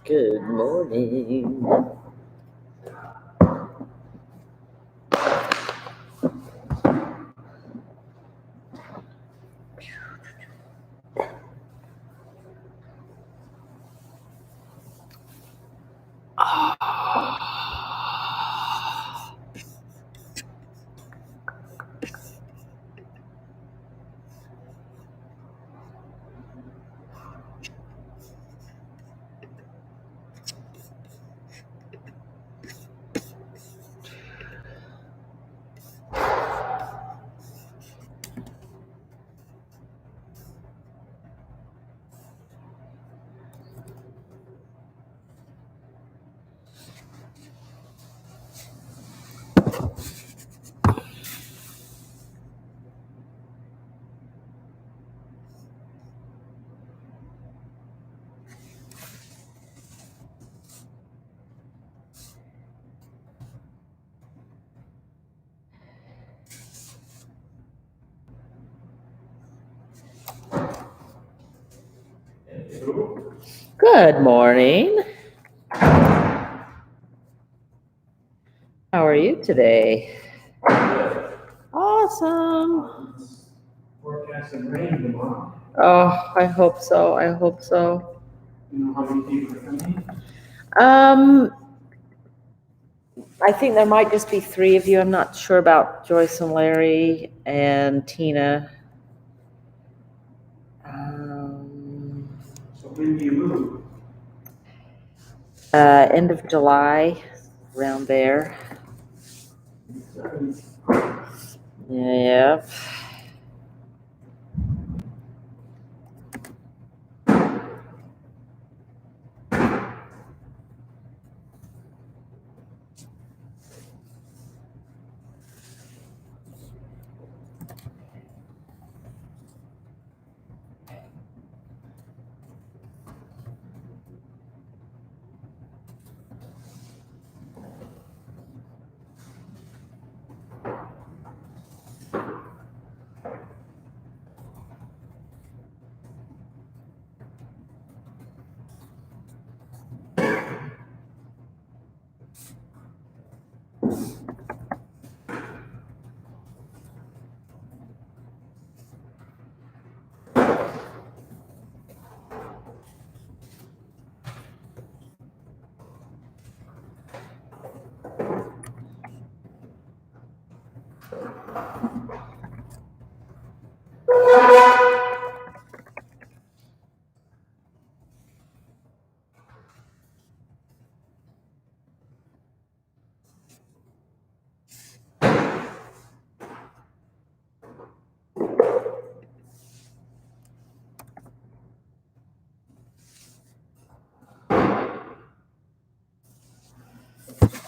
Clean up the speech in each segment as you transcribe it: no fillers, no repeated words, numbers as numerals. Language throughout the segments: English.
Good morning. Good morning. How are you today? Awesome. Forecasting rain tomorrow. Oh, I hope so. I hope so. You know how many people are coming? I think there might just be 3 of you. I'm not sure about Joyce and Larry and Tina. So when do you move? End of July, around there. Yep.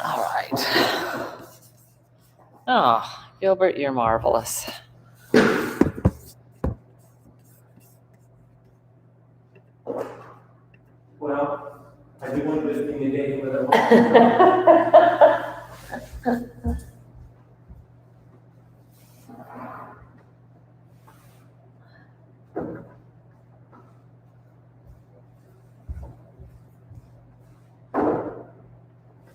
All right. Oh, Gilbert, you're marvelous. Well, I do one good thing a day with a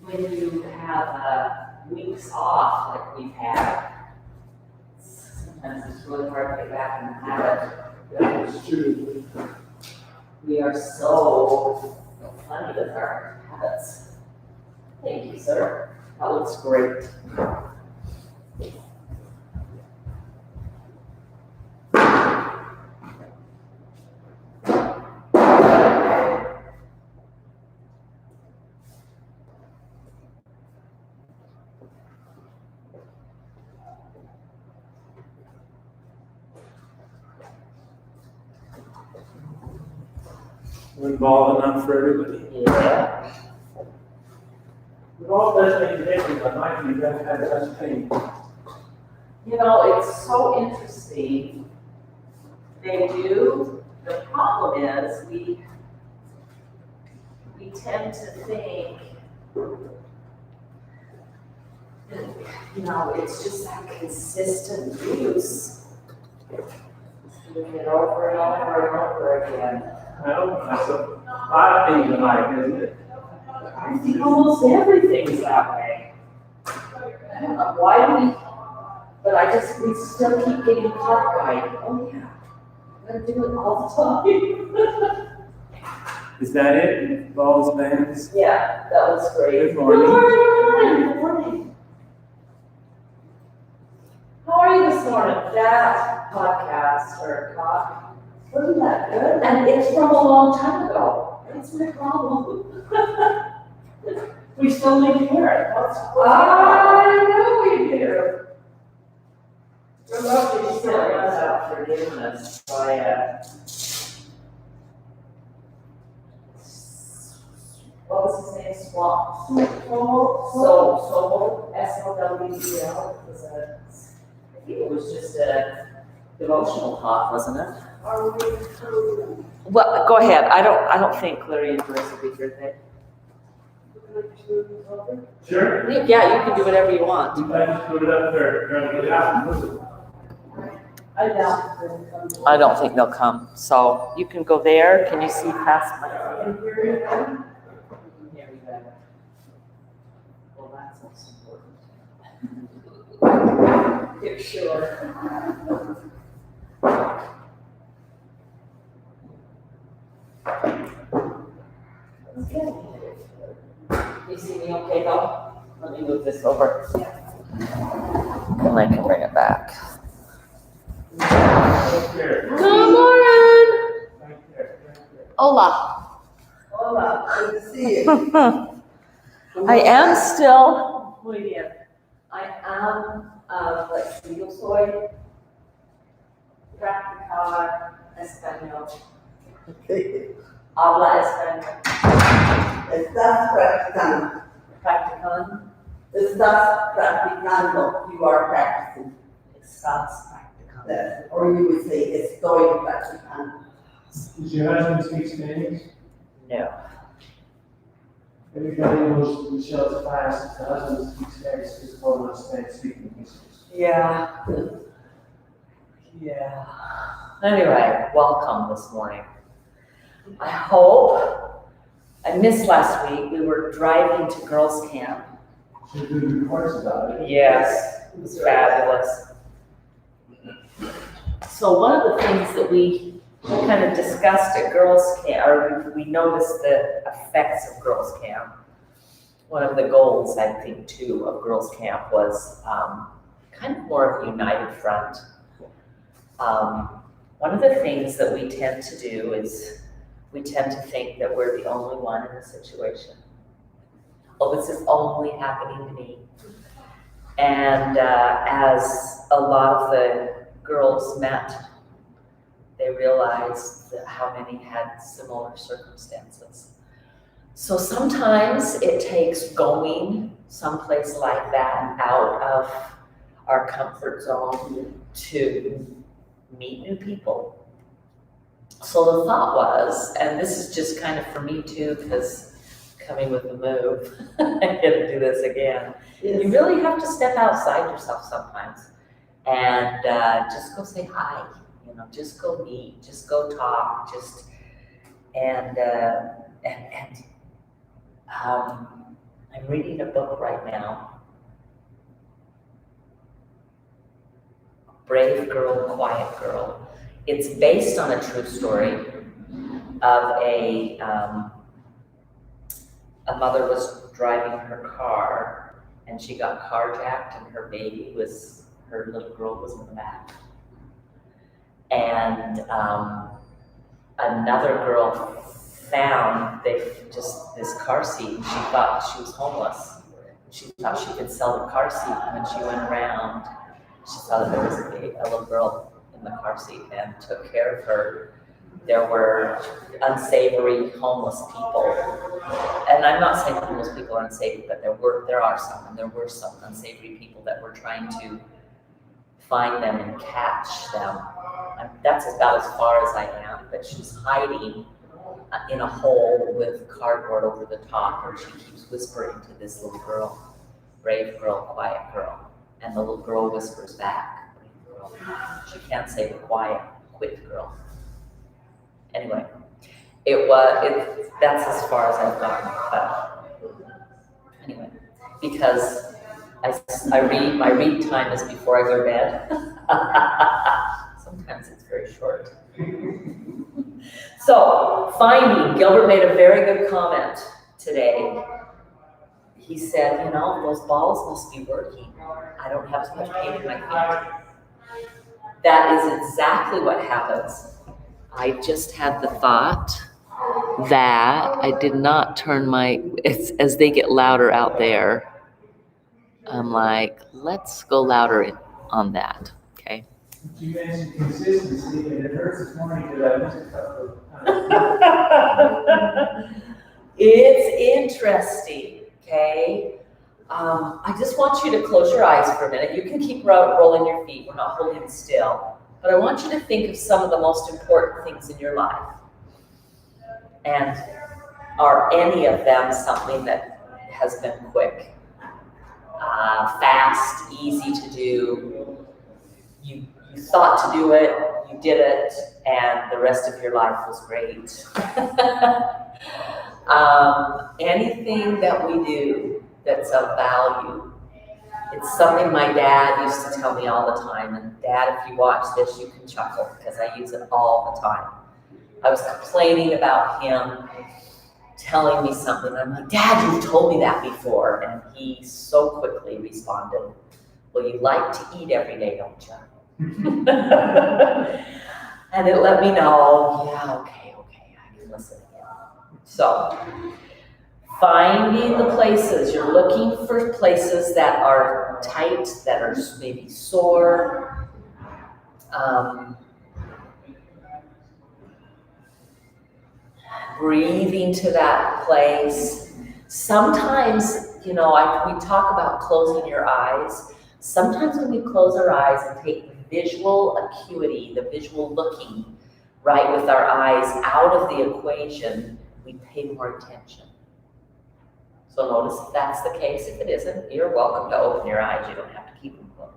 When you have weeks off like we've had, sometimes it's really hard to get back in the habit. That is true. We are so funny with our habits. Thank you, sir. That looks great. One ball enough for everybody. Yeah. It all does make a difference, but might be better have less pain. You know, it's so interesting. They do. The problem is we tend to think, you know, it's just that consistent use. Doing it over and over and over again. Well, that's a lot of things in life, isn't it? I think almost everything's that way. I don't know why but we still keep getting caught by, oh yeah, I'm gonna do it all the time. Is that it? Balls, bands? Yeah, that was great. Good morning. Good morning. How are you this morning? That podcast or talk, wasn't that good? And it's from a long time ago. That's my problem. We still need to hear it. I know we do. We're lucky to us out for giving us by, what was his name? Swamp. Sobel, S-O-W-E-L. It was I think it was just a devotional talk, wasn't it? Well, go ahead. I don't think Larry and Joyce will be here today. Sure. Yeah, you can do whatever you want. I just put it up there, trying to get out and listen. I don't think they'll come. So you can go there. Can you see past my? Well, that's also important. You're sure. Okay. You see me okay though? Let me move this over. And I can bring it back. Right there. Good morning. Right there. Hola. Hola, good to see you. I am still, muy bien. I am, let's see, yo soy practicar español. Habla español. Estás practicando. Practican. Estás practicando. You are practicing. Estás practicando. That, or you would say estoy practicando. Does your husband speak Spanish? No. Everybody knows Michelle's class, the husband speaks Spanish, is one of Spanish speaking pieces. Yeah. Yeah. Anyway, welcome this morning. I hope, I missed last week, we were driving to girls' camp. Should do reports about it. Yes, it was fabulous. So one of the things that we kind of discussed at girls' camp, or we noticed the effects of girls' camp. One of the goals, I think, too, of girls' camp was kind of more of a united front. One of the things that we tend to do is we tend to think that we're the only one in the situation. Oh, this is only happening to me. And as a lot of the girls met, they realized that how many had similar circumstances. So sometimes it takes going someplace like that out of our comfort zone to meet new people. So the thought was, and this is just kind of for me too, because coming with the move, I get to do this again. You really have to step outside yourself sometimes and just go say hi, just go meet, just go talk, and I'm reading a book right now, Brave Girl, Quiet Girl. It's based on a true story of a mother was driving her car and she got carjacked and her little girl was in the back. And another girl found this car seat and she thought she was homeless. She thought she could sell the car seat, and when she went around, she saw that there was a little girl in the car seat and took care of her. There were unsavory homeless people. And I'm not saying homeless people are unsavory, but there are some, and there were some unsavory people that were trying to find them and catch them. And that's about as far as I am, but she's hiding in a hole with cardboard over the top, and she keeps whispering to this little girl, brave girl, quiet girl. And the little girl whispers back, brave girl. She can't say the quiet, quit girl. Anyway, That's as far as I've gone, but anyway, because my read time is before I go to bed. Sometimes it's very short. So, finding, Gilbert made a very good comment today. He said, those balls must be working. I don't have as much pain in my feet. That is exactly what happens. I just had the thought that I did not turn as they get louder out there, I'm like, let's go louder on that, okay? You mentioned consistency, and it hurts this morning because I missed a couple of It's interesting, okay? I just want you to close your eyes for a minute. You can keep rolling your feet. We're not holding still. But I want you to think of some of the most important things in your life. And are any of them something that has been quick, fast, easy to do? You thought to do it, you did it, and the rest of your life was great. Anything that we do that's of value. It's something my dad used to tell me all the time, and Dad, if you watch this, you can chuckle because I use it all the time. I was complaining about him telling me something. I'm like, Dad, you've told me that before. And he so quickly responded, well, you like to eat every day, don't you? And it let me know, yeah, okay, I can listen again. So, finding the places, you're looking for places that are tight, that are maybe sore. Breathing to that place. Sometimes, we talk about closing your eyes. Sometimes when we close our eyes and take the visual acuity, the visual looking, right, with our eyes out of the equation, we pay more attention. So notice if that's the case. If it isn't, you're welcome to open your eyes. You don't have to keep them closed.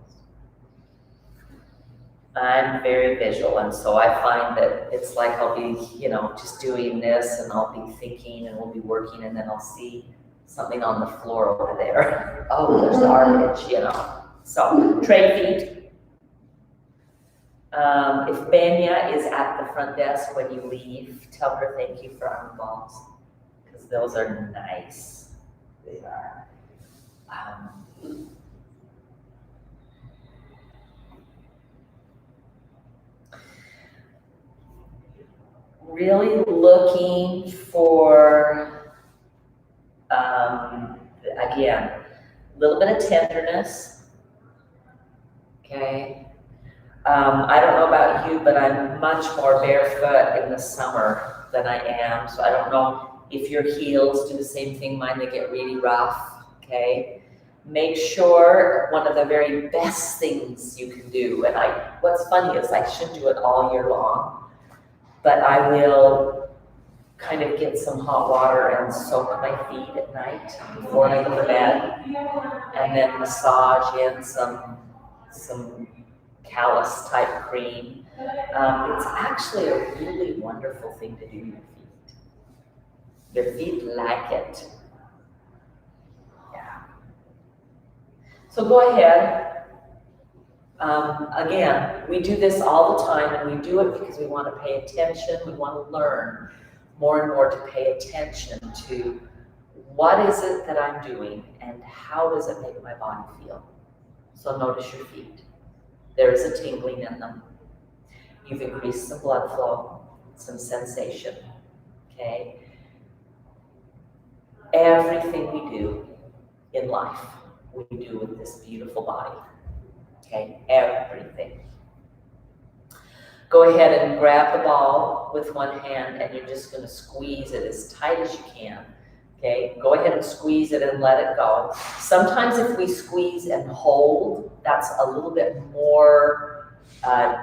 I'm very visual, and so I find that it's like I'll be, just doing this, and I'll be thinking, and we'll be working, and then I'll see something on the floor over there. Oh, there's the arch, So, trade feet. If Benya is at the front desk when you leave, tell her thank you for arm balls, because those are nice. They are. Really looking for, again, a little bit of tenderness, okay? I don't know about you, but I'm much more barefoot in the summer than I am, so I don't know if your heels do the same thing. Mine, they get really rough, okay? Make sure, one of the very best things you can do, and what's funny is I should do it all year long, but I will kind of get some hot water and soak my feet at night before I go to bed, and then massage in some callus type cream. It's actually a really wonderful thing to do to your feet. Your feet like it. Yeah. So go ahead. Again, we do this all the time, and we do it because we want to pay attention. We want to learn more and more to pay attention to what is it that I'm doing and how does it make my body feel. So notice your feet. There is a tingling in them. You've increased some blood flow, some sensation, okay? Everything we do in life, we do with this beautiful body, okay? Everything. Go ahead and grab the ball with one hand, and you're just going to squeeze it as tight as you can, okay? Go ahead and squeeze it and let it go. Sometimes if we squeeze and hold, that's a little bit more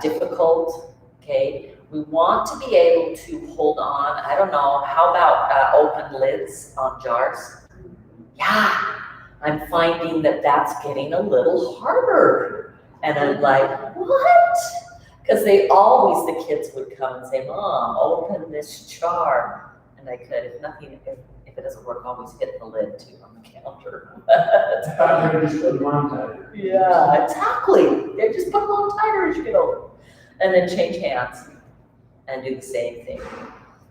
difficult, okay? We want to be able to hold on. I don't know, how about open lids on jars? Yeah, I'm finding that that's getting a little harder. And I'm like, what? Because the kids would come and say, Mom, open this jar. And I could, if it doesn't work, always hit the lid too on the counter. I thought they were just putting on tighter. Yeah, exactly. They just put them on tighter as you get older. And then change hands and do the same thing.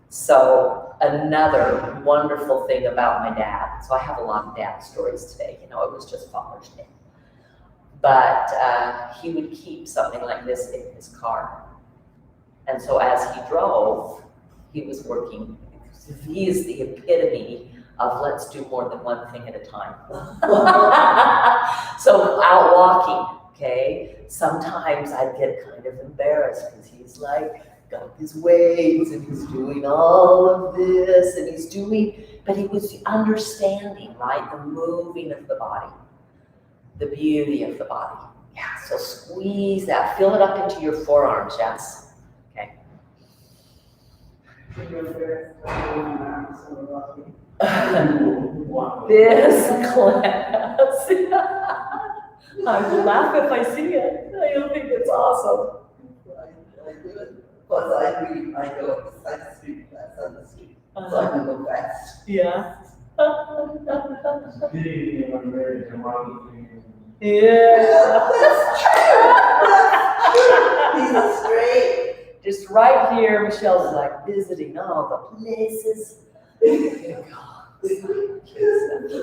So another wonderful thing about my dad, so I have a lot of dad stories today, it was just Father's Day. But he would keep something like this in his car. And so as he drove, he was working. He is the epitome of let's do more than one thing at a time. So out walking, okay, sometimes I'd get kind of embarrassed because he's like, got his weights and he's doing all of this and but he was understanding, right, the moving of the body, the beauty of the body. Yeah, so squeeze that, fill it up into your forearms, yes. Okay. This class. I will laugh if I see it. I think it's awesome. I do it because I go beside the street class on the street, so I can go fast. Yeah. Being an American model. Yeah. He's straight. Just right here, Michelle's like visiting all the places.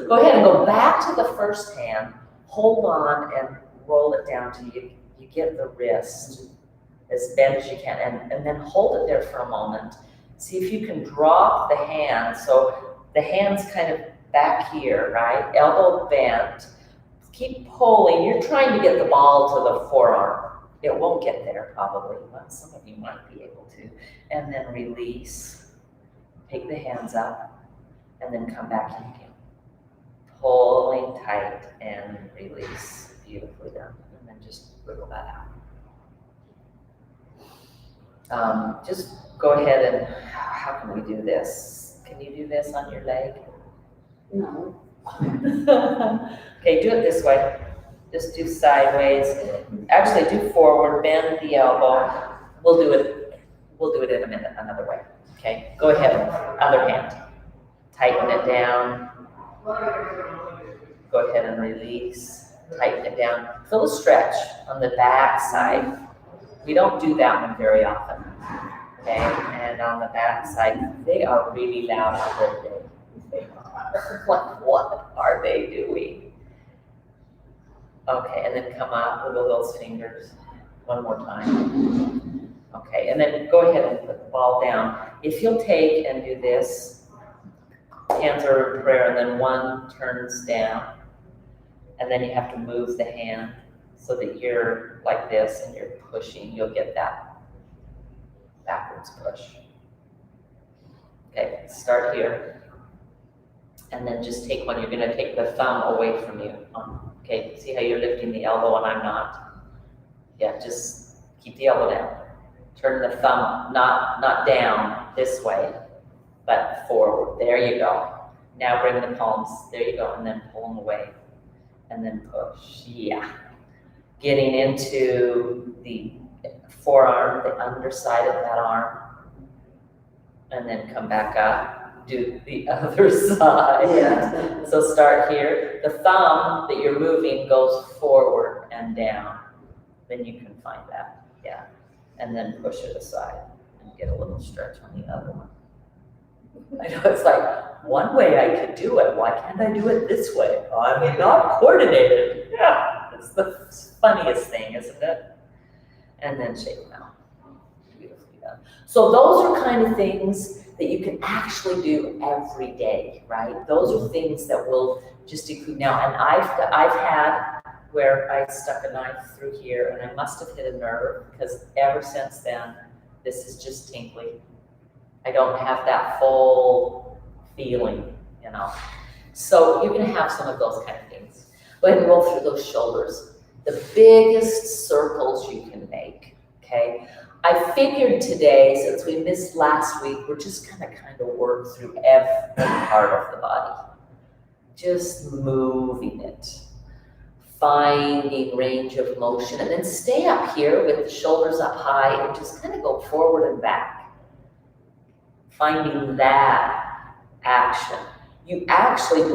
Go ahead and go back to the first hand, hold on and roll it down till you get the wrist as bent as you can, and then hold it there for a moment. See if you can drop the hand, so the hand's kind of back here, right? Elbow bent. Keep pulling. You're trying to get the ball to the forearm. It won't get there probably, but some of you might be able to. And then release. Take the hands up and then come back in again. Pulling tight and release. Beautifully done. And then just wiggle that out. Just go ahead and, how can we do this? Can you do this on your leg? No. Okay, do it this way. Just do sideways. Actually, do forward, bend the elbow. We'll do it in a minute, another way. Okay, go ahead, other hand. Tighten it down. Go ahead and release. Tighten it down. Feel a stretch on the back side. We don't do that one very often. Okay, and on the back side, they are really loud out there today. Like, what are they doing? Okay, and then come up, wiggle those fingers one more time. Okay, and then go ahead and put the ball down. If you'll take and do this, hands are in prayer, and then one turns down, and then you have to move the hand so that you're like this and you're pushing, you'll get that backwards push. Okay, start here. And then just take one, you're gonna take the thumb away from you. Okay, see how you're lifting the elbow and I'm not? Yeah, just keep the elbow down. Turn the thumb, not down this way, but forward. There you go. Now bring the palms, there you go, and then pull them away. And then push, yeah. Getting into the forearm, the underside of that arm. And then come back up. Do the other side. Yeah. So start here. The thumb that you're moving goes forward and down. Then you can find that. Yeah. And then push it aside and get a little stretch on the other one. I know it's like, one way I could do it. Why can't I do it this way? Oh, I'm not coordinated. Yeah. It's the funniest thing, isn't it? And then shake them out. Beautifully done. So those are kind of things that you can actually do every day, right? Those are things that will just include now. And I've had where I stuck a knife through here and I must have hit a nerve because ever since then, this is just tingly. I don't have that full feeling, you know. So you're gonna have some of those kind of things. Go ahead and roll through those shoulders. The biggest circles you can make, okay? I figured today, since we missed last week, we're just gonna kind of work through every part of the body. Just moving it. finding range of motion, and then stay up here with the shoulders up high and just kind of go forward and back. Finding that action. We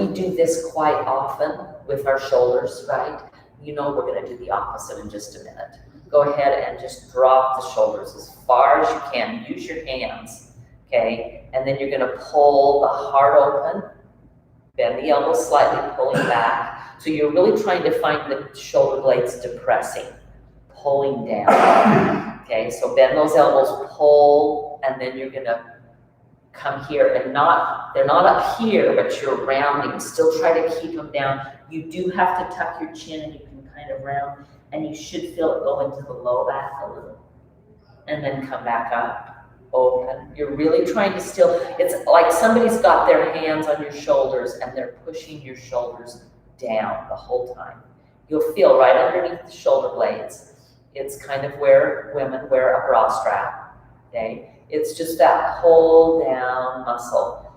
do this quite often with our shoulders, right? You know we're gonna do the opposite in just a minute. Go ahead and just drop the shoulders as far as you can. Use your hands, okay? And then you're gonna pull the heart open, bend the elbows slightly, pulling back. So you're really trying to find the shoulder blades depressing, pulling down, okay? So bend those elbows, pull, and then you're gonna come here and they're not up here, but you're rounding. Still try to keep them down. You do have to tuck your chin and you can kind of round, and you should feel it go into the low back a little. And then come back up, open. You're really trying to it's like somebody's got their hands on your shoulders and they're pushing your shoulders down the whole time. You'll feel right underneath the shoulder blades. It's kind of where women wear a bra strap, okay? It's just that pull down muscle.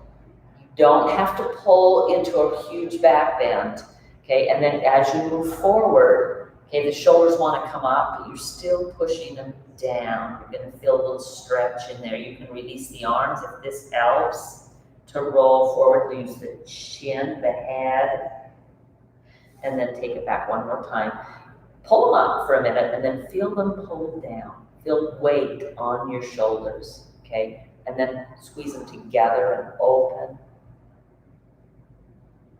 You don't have to pull into a huge back bend, okay? And then as you move forward, okay, the shoulders want to come up, but you're still pushing them down. You're gonna feel a little stretch in there. You can release the arms if this helps to roll forward. Use the chin, the head, and then take it back one more time. Pull them up for a minute and then feel them pull down. Feel weight on your shoulders, okay? And then squeeze them together and open.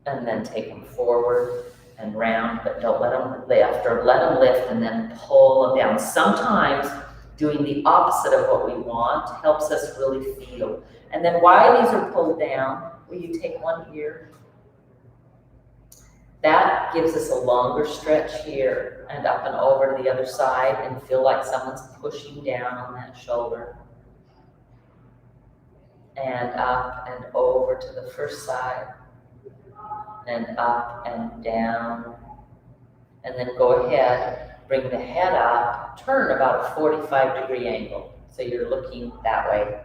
And then take them forward and round, but don't let them lift, or let them lift and then pull them down. Sometimes doing the opposite of what we want helps us really feel. And then while these are pulled down, will you take one here? That gives us a longer stretch here and up and over to the other side, and feel like someone's pushing down on that shoulder. And up and over to the first side, and up and down. And then go ahead, bring the head up, turn about a 45-degree angle. So you're looking that way.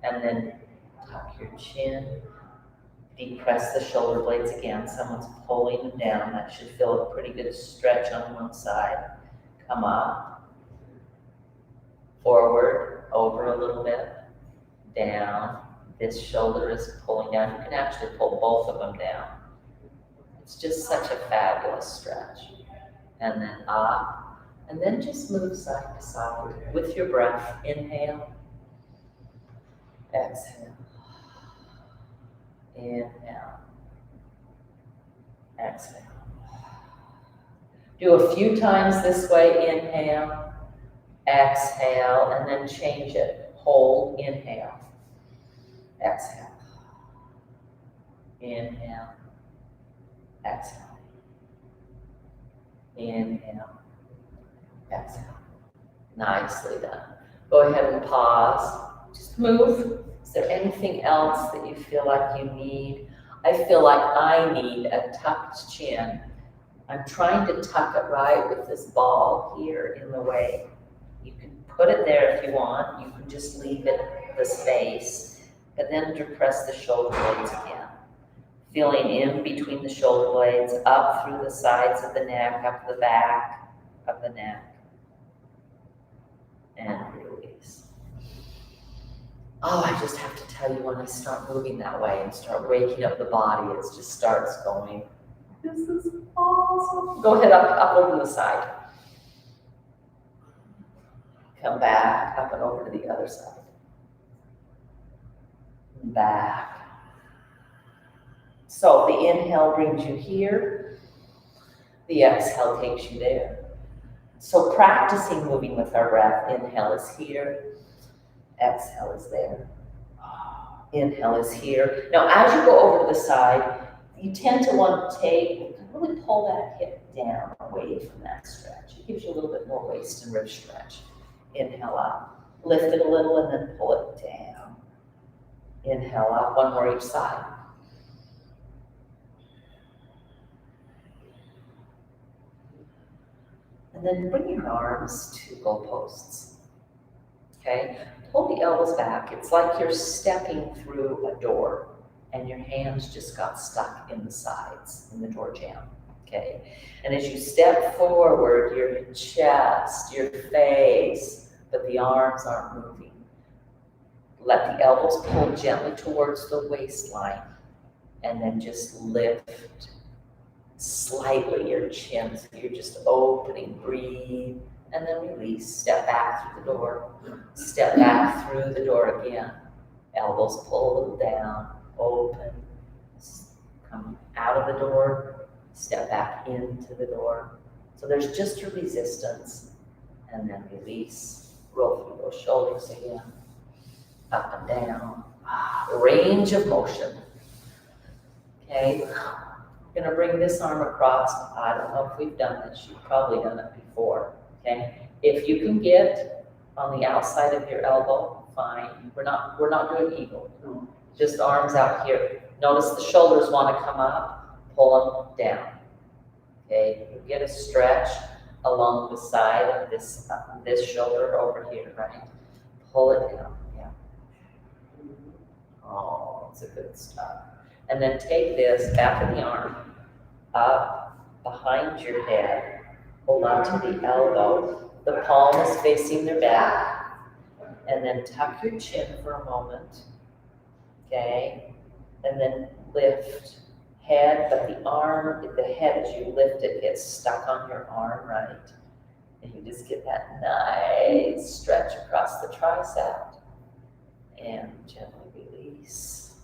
And then tuck your chin. Depress the shoulder blades again. Someone's pulling them down. That should feel a pretty good stretch on one side. Come up. Forward, over a little bit. Down. This shoulder is pulling down. You can actually pull both of them down. It's just such a fabulous stretch. And then up. And then just move side to side with your breath. Inhale. Exhale. Inhale. Exhale. Do a few times this way. Inhale. Exhale. And then change it. Hold. Inhale. Exhale. Inhale. Exhale. Inhale. Exhale. Nicely done. Go ahead and pause. Just move. Is there anything else that you feel like you need? I feel like I need a tucked chin. I'm trying to tuck it right with this ball here in the way. You can put it there if you want. You can just leave it the space, but then depress the shoulder blades again. Feeling in between the shoulder blades, up through the sides of the neck, up the back of the neck, and release. Oh, I just have to tell you, when I start moving that way and start waking up the body, it just starts going, this is awesome. Go ahead, up over the side. Come back, up and over to the other side. Back. So the inhale brings you here. The exhale takes you there. So practicing moving with our breath. Inhale is here. Exhale is there. Inhale is here. Now, as you go over to the side, you tend to want to really pull that hip down away from that stretch. It gives you a little bit more waist and rib stretch. Inhale up. Lift it a little and then pull it down. Inhale up. One more each side. And then bring your arms to goalposts. Okay? Pull the elbows back. It's like you're stepping through a door and your hands just got stuck in the sides, in the door jamb. okay? And as you step forward, your chest, your face, but the arms aren't moving. Let the elbows pull gently towards the waistline, and then just lift slightly your chin, so you're just opening, breathe, and then release. Step back through the door, step back through the door again. Elbows pull a little down, open, come out of the door, step back into the door. So there's just a resistance, and then release. Roll through those shoulders again, up and down. Range of motion. Okay, I'm gonna bring this arm across. I don't know if we've done this, you've probably done it before, okay? If you can get on the outside of your elbow, fine. We're not doing eagle, just arms out here. Notice the shoulders wanna come up, pull them down, okay? You get a stretch along the side of this shoulder over here, right? Pull it down, yeah. Oh, it's a good stuff. And then take this back of the arm, up behind your head, hold on to the elbow. The palm is facing their back. And then tuck your chin for a moment, okay? And then lift head, but the head as you lift it gets stuck on your arm, right? And you just get that nice stretch across the tricep. And gently release.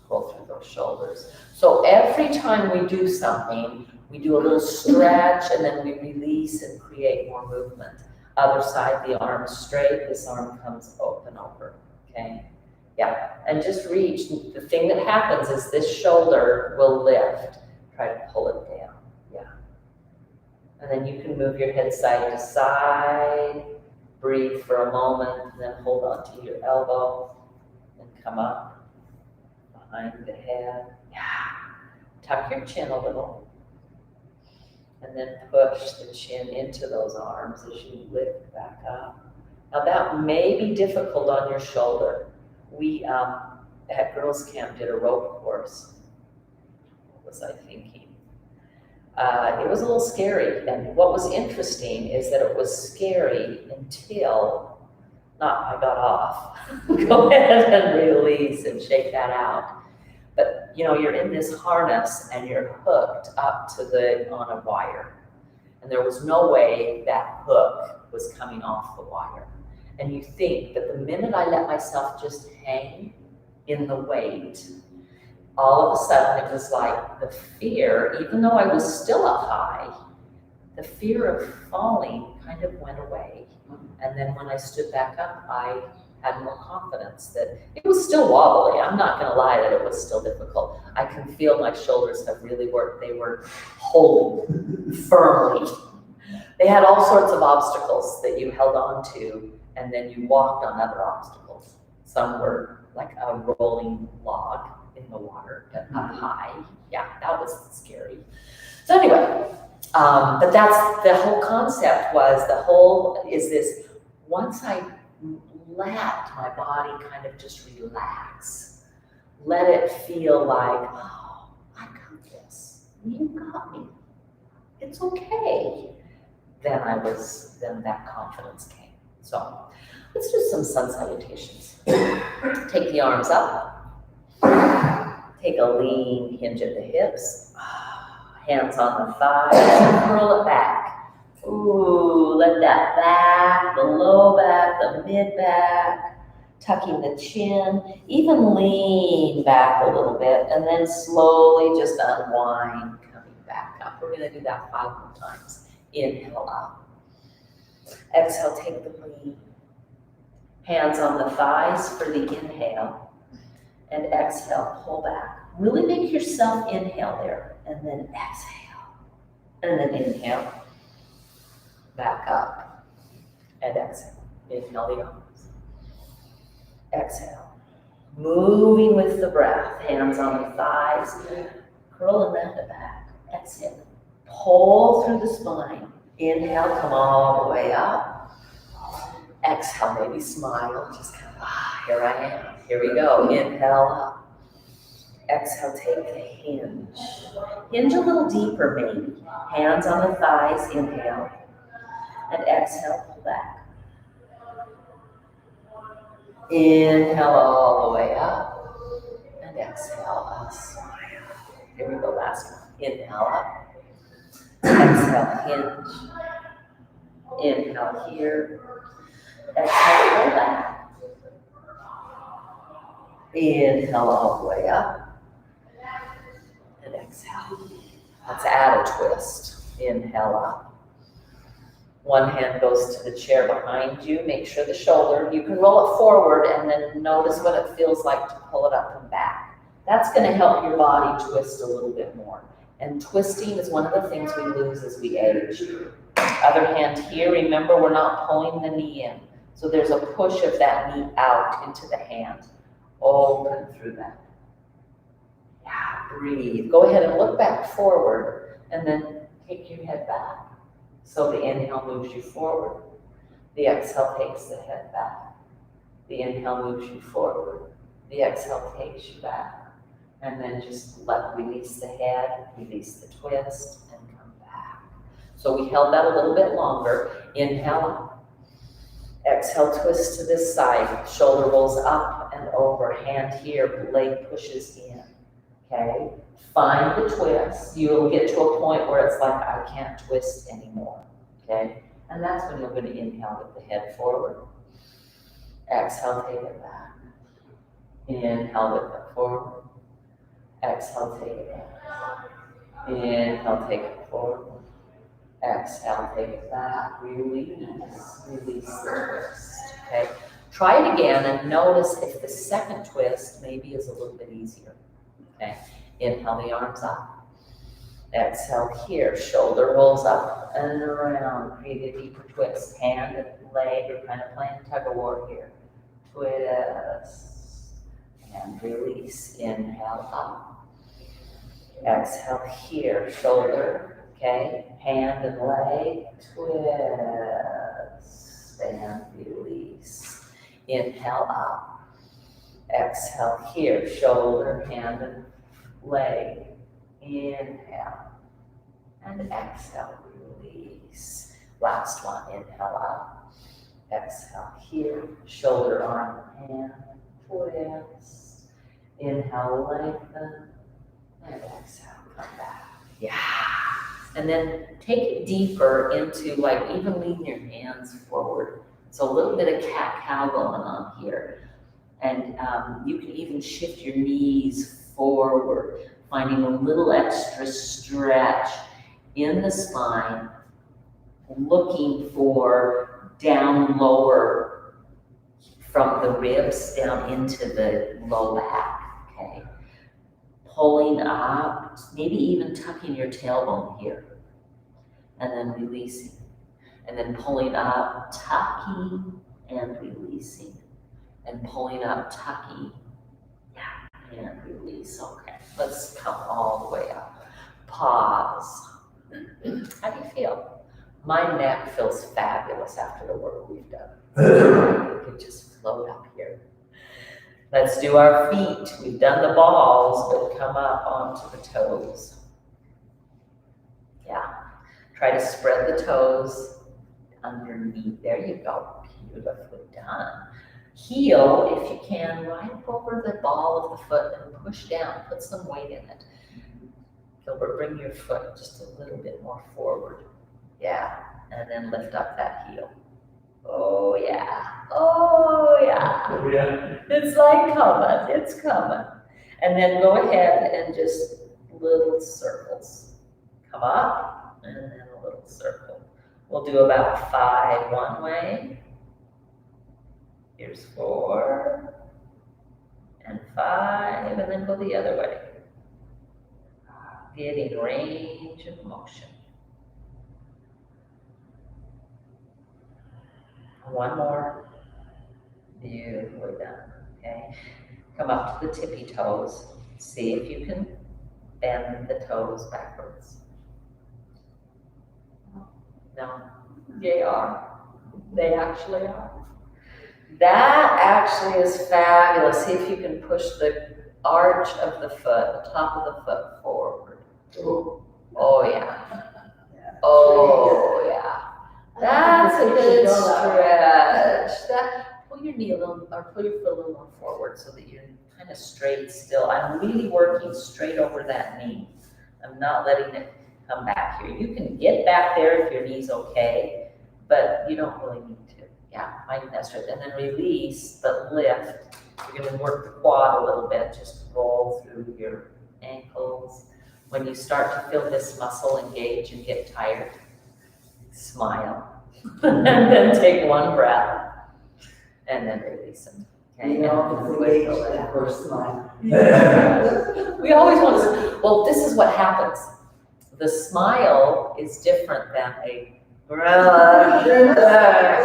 Roll through those shoulders. So every time we do something, we do a little stretch and then we release and create more movement. Other side, the arm is straight, this arm comes open over, okay? Yeah, and just reach. The thing that happens is this shoulder will lift. Try to pull it down, yeah. And then you can move your head side to side, breathe for a moment, and then hold on to your elbow and come up. Behind the head, yeah. Tuck your chin a little, and then push the chin into those arms as you lift back up. Now that may be difficult on your shoulder. We at Girls Camp did a rope course. What was I thinking? It was a little scary, and what was interesting is that it was scary until I got off. Go ahead and release and shake that out. But you know, you're in this harness and you're hooked up to on a wire. And there was no way that hook was coming off the wire. And you think that the minute I let myself just hang in the weight, all of a sudden it was like the fear, even though I was still up high, the fear of falling kind of went away. And then when I stood back up, I had more confidence that it was still wobbly. I'm not gonna lie that it was still difficult. I can feel my shoulders have really worked. They were holding firmly. They had all sorts of obstacles that you held on to, and then you walked on other obstacles. Some were like a rolling log in the water, but up high. Yeah, that was scary. So anyway, but that's the whole concept is this, once I let my body kind of just relax, let it feel like, oh, I got this, you got me, it's okay. Then that confidence came. So let's do some sun salutations. Take the arms up, take a lean hinge at the hips, hands on the thighs, curl it back. Ooh, let that back, the low back, the mid back, tucking the chin, even lean back a little bit, and then slowly just unwind, coming back up. We're gonna do that 5 more times. Inhale up. Exhale, take the lean. Hands on the thighs for the inhale. And exhale, pull back. Really make yourself inhale there, and then exhale. And then inhale. Back up and exhale. Inhale the arms. Exhale. Moving with the breath. Hands on the thighs. Curl around the back. Exhale. Pull through the spine. Inhale, come all the way up. Exhale, maybe smile. Just kind of, here I am. Here we go. Inhale up. Exhale, take the hinge. Hinge a little deeper maybe. Hands on the thighs, inhale. And exhale, pull back. Inhale all the way up. And exhale, up. Here we go, last one. Inhale up. Exhale, hinge. Inhale here. Exhale, pull back. Inhale all the way up. And exhale. Let's add a twist. Inhale up. One hand goes to the chair behind you. Make sure the shoulder, you can roll it forward and then notice what it feels like to pull it up and back. That's going to help your body twist a little bit more. And twisting is one of the things we lose as we age. Other hand here, remember we're not pulling the knee in. So there's a push of that knee out into the hand. Open through that. Yeah, breathe. Go ahead and look back forward and then take your head back. So the inhale moves you forward. The exhale takes the head back. The inhale moves you forward. The exhale takes you back. And then just release the head, release the twist, and come back. So we held that a little bit longer. Inhale up. Exhale, twist to this side. Shoulder rolls up and over. Hand here, leg pushes in. Okay? Find the twist. You'll get to a point where it's like, I can't twist anymore. Okay? And that's when you're going to inhale with the head forward. Exhale, take it back. Inhale, with it forward. Exhale, take it back. Inhale, take it forward. Exhale, take it back. Release the twist. Okay? Try it again and notice if the second twist maybe is a little bit easier. Okay? Inhale the arms up. Exhale here. Shoulder rolls up and around. Create a deeper twist. Hand and leg are kind of playing tug of war here. Twist. And release. Inhale up. Exhale here. Shoulder. Okay. Hand and leg. Twist. And release. Inhale up. Exhale here. Shoulder, hand, and leg. Inhale. And exhale, release. Last one, inhale up. Exhale here. Shoulder, arm, hand, twist. Inhale, lengthen. And exhale, come back. Yeah. And then take it deeper into like even lean your hands forward. So a little bit of cat-cow going on here. And you can even shift your knees forward, finding a little extra stretch in the spine, looking for down lower from the ribs down into the low back, okay? Pulling up, maybe even tucking your tailbone here, and then releasing. And then pulling up, tucking, and releasing. And pulling up, tucking, yeah, and release. Okay, let's come all the way up. Pause. How do you feel? My neck feels fabulous after the work we've done. We could just float up here. Let's do our feet. We've done the balls, but come up onto the toes. Yeah, try to spread the toes underneath. There you go. Beautifully done. Heel, if you can, right up over the ball of the foot and push down. Put some weight in it. Gilbert, bring your foot just a little bit more forward. Yeah, and then lift up that heel. Oh yeah. Oh yeah. Oh, yeah. It's like coming. It's coming. And then go ahead and just little circles. Come up and then a little circle. We'll do about 5 one way. Here's 4 and 5, and then go the other way. Getting range of motion. One more. Beautifully done. Okay. Come up to the tippy toes. See if you can bend the toes backwards. No, they are. They actually are. That actually is fabulous. See if you can push the arch of the foot, the top of the foot forward. Oh, Oh, yeah. yeah. Oh, yeah. That's a good Go that stretch. Pull your knee a little, or pull your foot a little more forward so that you're kind of straight still. I'm really working straight over that knee. I'm not letting it come back here. You can get back there if your knee's okay, but you don't really need to. Yeah, finding that stretch. And then release, but lift. You're gonna work the quad a little bit, just roll through your ankles. When you start to feel this muscle engage and get tired, smile. And then take one breath and then release them. Okay? You know, And it's wiggle engaged it at out. first smile. We always want to, well, this is what happens. The smile is different than a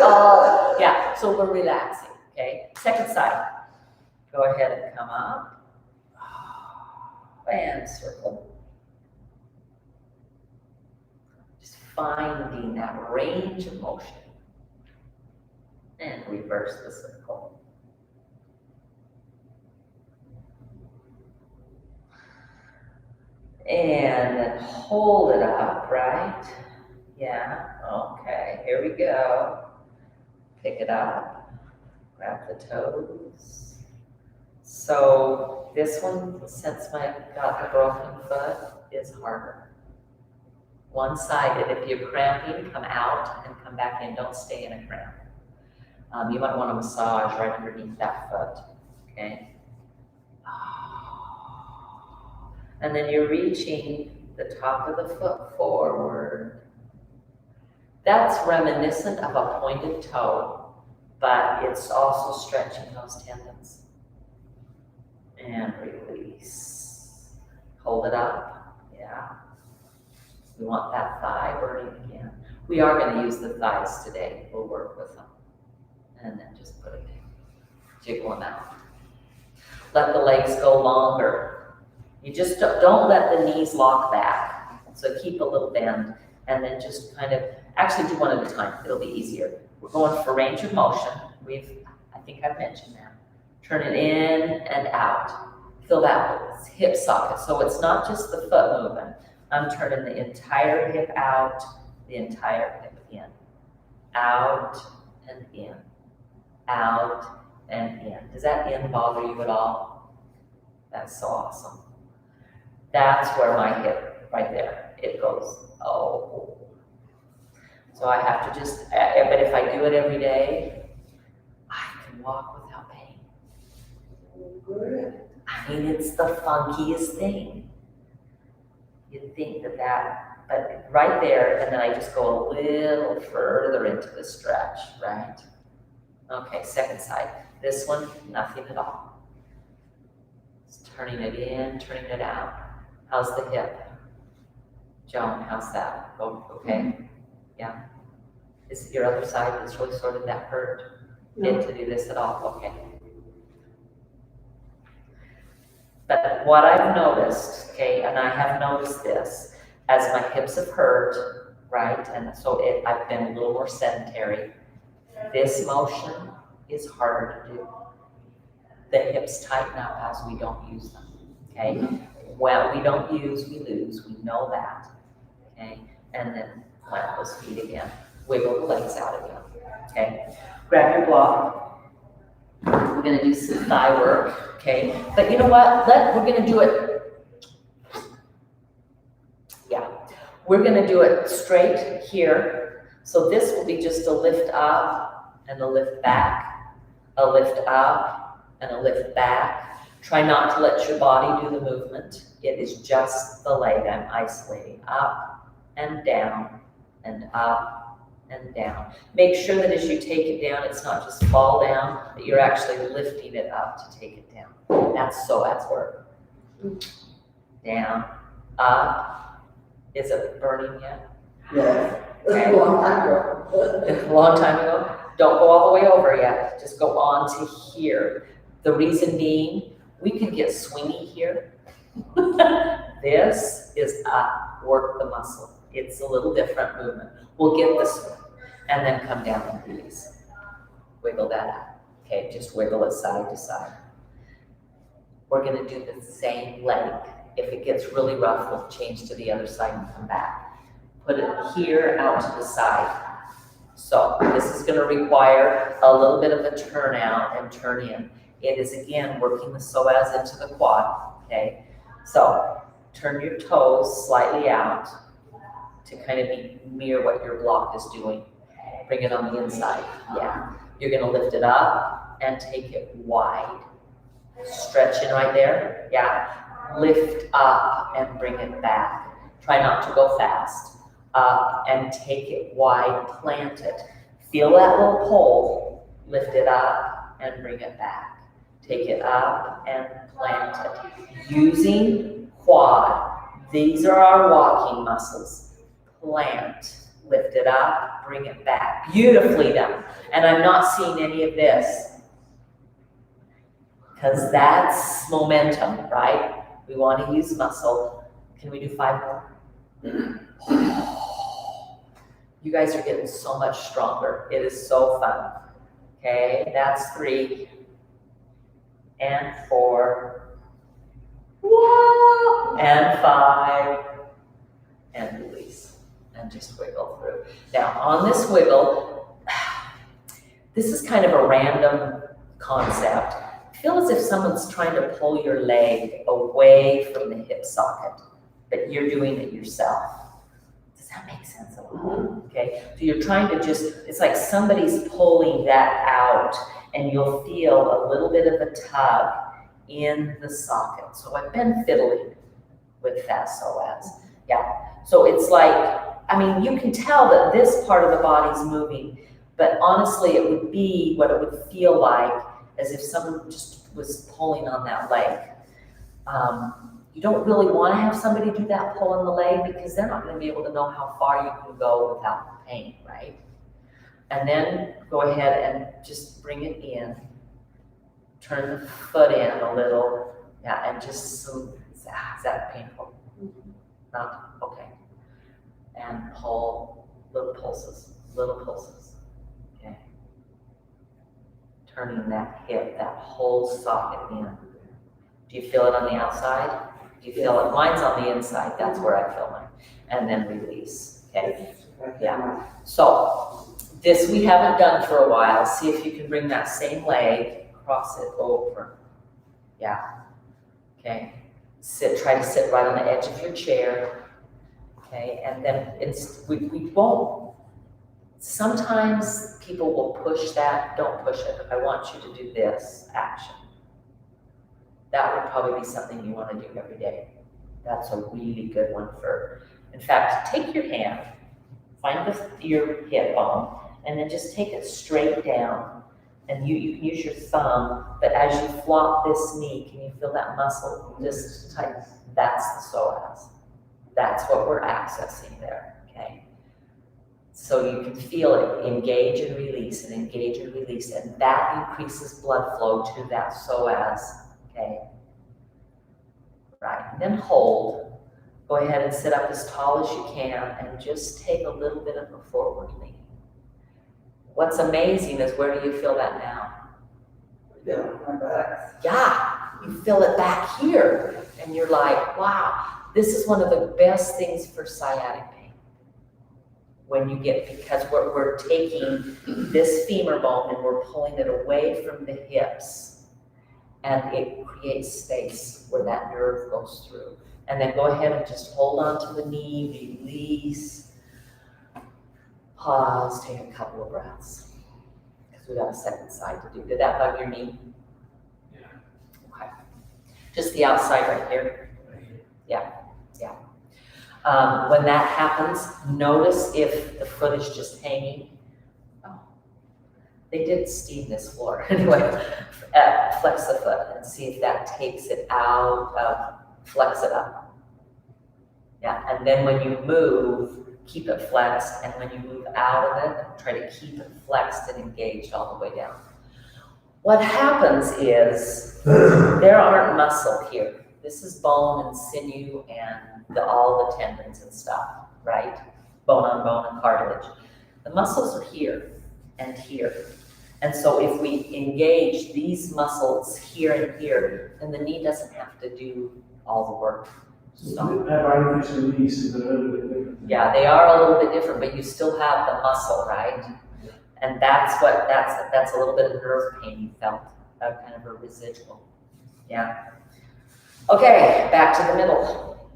oh, yeah, so we're relaxing, okay? Second side. Go ahead and come up. And circle. Just finding that range of motion. And reverse the circle. And then hold it up, right? Yeah, okay, here we go. Pick it up, grab the toes. So this one, since I got the broken foot, is harder. One-sided, if you're cramping, come out and come back in, don't stay in a cramp. You might want to massage right underneath that foot, okay? And then you're reaching the top of the foot forward. That's reminiscent of a pointed toe, but it's also stretching those tendons. And release. Hold it up, yeah. We want that thigh burning again. We are going to use the thighs today. We'll work with them. And then just put it in. Jiggle them out. Let the legs go longer. You just don't let the knees lock back. So keep a little bend and then just kind of, actually do one at a time. It'll be easier. We're going for range of motion. I think I've mentioned that. Turn it in and out. Feel that hip socket. So it's not just the foot moving. I'm turning the entire hip out, the entire hip in. Out and in. Out and in. Does that in bother you at all? That's so awesome. That's where my hip, right there, it goes, oh. So I have to just, but if I do it every day, I can walk without pain. Good. I mean, it's the funkiest thing. You'd think that, but right there, and then I just go a little further into the stretch, right? Okay, second side. This one, nothing at all. Just turning it in, turning it out. How's the hip? Joan, how's that? Oh, okay. Yeah. Is it your other side that's really sort of that hurt? Need to do this at all? Okay. But what I've noticed, okay, and I have noticed this, as my hips have hurt, right, and so I've been a little more sedentary, this motion is harder to do. The hips tighten up as we don't use them, okay? Well, we don't use, we lose, we know that, okay? And then plant those feet again, wiggle the legs out again, okay? Grab your block. We're gonna do some thigh work, okay? But you know what, we're gonna do it, yeah. We're gonna do it straight here. So this will be just a lift up and a lift back, a lift up and a lift back. Try not to let your body do the movement. It is just the leg I'm isolating, up and down and up and down. Make sure that as you take it down, it's not just fall down, that you're actually lifting it up to take it down. That's work. Down, up. Is it burning yet? Yes. That's a long time ago. A long time ago? Don't go all the way over yet. Just go on to here. The reason being, we can get swingy here. This is work the muscle. It's a little different movement. We'll get this one and then come down and release. Wiggle that out. Okay, just wiggle it side to side. we're gonna do the same leg. If it gets really rough, we'll change to the other side and come back. Put it here out to the side. So this is gonna require a little bit of a turn out and turn in. It is again, working the psoas into the quad, okay? So turn your toes slightly out to kind of mirror what your block is doing. Bring it on the inside, yeah. You're gonna lift it up and take it wide. Stretching right there, yeah. Lift up and bring it back. Try not to go fast. Up and take it wide, plant it. Feel that little pole, lift it up and bring it back. Take it up and plant it. Using quad, these are our walking muscles. Plant, lift it up, bring it back. Beautifully done. And I'm not seeing any of this, because that's momentum, right? We want to use muscle. Can we do 5 more? You guys are getting so much stronger. It is so fun. Okay, that's 3 and 4. Whoa! And 5 and release. And just wiggle through. Now, on this wiggle, this is kind of a random concept. Feel as if someone's trying to pull your leg away from the hip socket, but you're doing it yourself. Does that make sense at all? Okay, so you're trying to just, it's like somebody's pulling that out, and you'll feel a little bit of a tug in the socket. So I've been fiddling with that psoas. Yeah, so it's like, I mean, you can tell that this part of the body's moving, but honestly, it would be what it would feel like as if someone just was pulling on that leg. You don't really want to have somebody do that pull on the leg, because they're not going to be able to know how far you can go without pain, right? And then go ahead and just bring it in. Turn the foot in a little. Yeah, and just some, is that painful? Not? Okay. And pull, little pulses, okay? Turning that hip, that whole socket in. Do you feel it on the outside? Do you feel it? Mine's on the inside, that's where I feel mine. And then release, okay? Yeah, so this we haven't done for a while. See if you can bring that same leg, cross it over. Yeah, okay. Try to sit right on the edge of your chair. Okay, and then we won't. Sometimes people will push that. Don't push it. I want you to do this action. That would probably be something you want to do every day. That's a really good one for, in fact, take your hand, find your hip bone, and then just take it straight down. And you can use your thumb, but as you flop this knee, can you feel that muscle just tighten? That's the psoas. That's what we're accessing there, okay? So you can feel it, engage and release, and engage and release, and that increases blood flow to that psoas, okay? Right, and then hold. Go ahead and sit up as tall as you can, and just take a little bit of a forward lean. What's amazing is, where do you feel that now? Yeah, my back. Yeah, you feel it back here, and you're like, wow. This is one of the best things for sciatic pain. When you get, because we're taking this femur bone and we're pulling it away from the hips, and it creates space where that nerve goes through. And then go ahead and just hold on to the knee, release, pause, take a couple of breaths. Because we got a second side to do. Did that bug your knee? Yeah. Okay. Just the outside right here. Yeah. When that happens, notice if the foot is just hanging. Oh, they did steam this floor. Anyway, flex the foot and see if that takes it out of, flex it up. Yeah, and then when you move, keep it flexed, and when you move out of it, try to keep it flexed and engaged all the way down. What happens is, there aren't muscle here. This is bone and sinew and all the tendons and stuff, right? Bone on bone and cartilage. The muscles are here and here. And so if we engage these muscles here and here, then the knee doesn't have to do all the work. So, That artificial knees is a little bit different. yeah, they are a little bit different, but you still have the muscle, right? And that's a little bit of nerve pain you felt, kind of a residual. Yeah. Okay, back to the middle.